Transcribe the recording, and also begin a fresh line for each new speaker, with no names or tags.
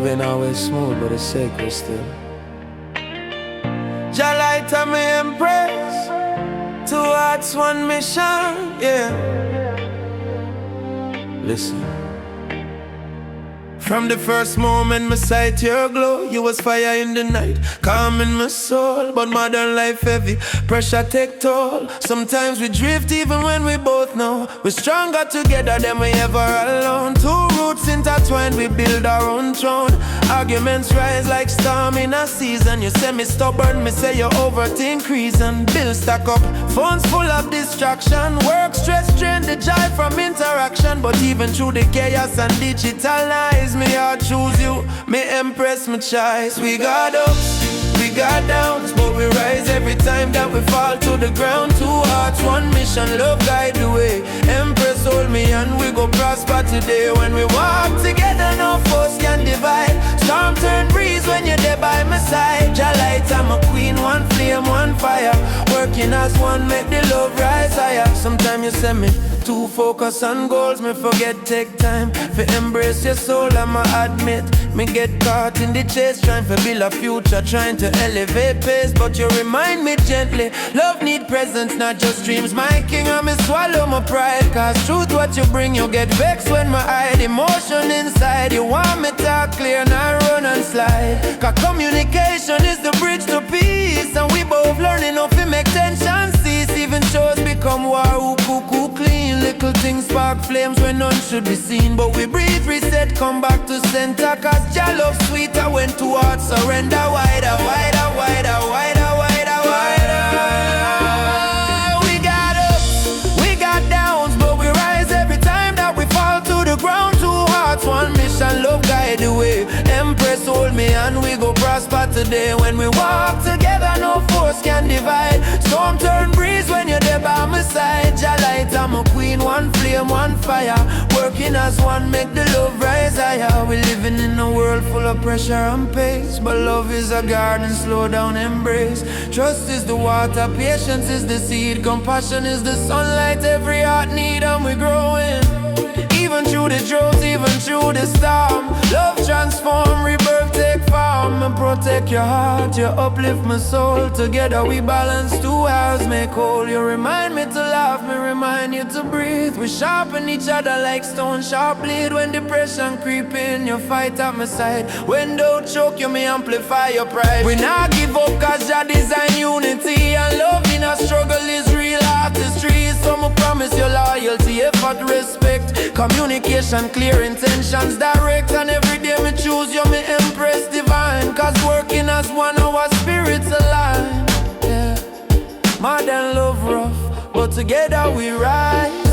ain't always smooth, but it's sacred still.
Jah Light and my Empress, two hearts, one mission, yeah.
Listen.
From the first moment my sight your glow, you was fire in the night, calm in my soul. But modern life heavy, pressure take toll. Sometimes we drift even when we both know we're stronger together than we ever alone. Two roots intertwined, we build our own throne. Arguments rise like storm in a season. You say me stubborn, me say you overthink reason. Bills stack up, phones full of distraction. Work, stress, strain, the joy from interaction. But even through the chaos and digital lies, me I choose you, me Empress, my choice. We got ups, we got downs, but we rise every time that we fall to the ground. Two hearts, one mission, love guide the way. Empress hold me and we go prosper today. When we walk together, no force can divide. Storm turn breeze when you're there by my side. Jah Light, I'm a queen, one flame, one fire. Working as one, make the love rise higher. Sometimes you send me too focus on goals, me forget take time for embrace your soul. I'ma admit, me get caught in the chase, trying to build a future, trying to elevate pace. But you remind me gently, love need presence, not just dreams. My king, I me swallow my pride, cause truth what you bring, you get vexed when my hide emotion inside. You want me talk clear, not run and slide, cause communication is the bridge to peace. And we both learning how to make tension cease. Even shows become war, who cuckoo clean. Little things spark flames when none should be seen. But we breathe, reset, come back to center, cause Jah love sweeter when two hearts surrender. Wider, wider, wider, wider, wider, wider. We got ups, we got downs, but we rise every time that we fall to the ground. Two hearts, one mission, love guide the way. Empress hold me and we go prosper today. When we walk together, no force can divide. Storm turn breeze when you're there by my side. Jah Light, I'm a queen, one flame, one fire. Working as one, make the love rise higher. We living in a world full of pressure and pace, but love is a garden, slow down, embrace. Trust is the water, patience is the seed, compassion is the sunlight every heart need, and we growing. Even through the drought, even through the storm, love transform, rebirth take form. And protect your heart, you uplift my soul. Together we balance, two halves make whole. You remind me to laugh, me remind you to breathe. We sharpen each other like stone sharp blade. When depression creep in, you fight at my side. When doubt choke you, me amplify your pride. We not give up cause Jah design unity, and love in a struggle is real artistry. So me promise you loyalty, effort, respect, communication, clear intentions, direct. And every day me choose you, me Empress divine, cause working as one our spirits align. Yeah. More than love rough, but together we rise.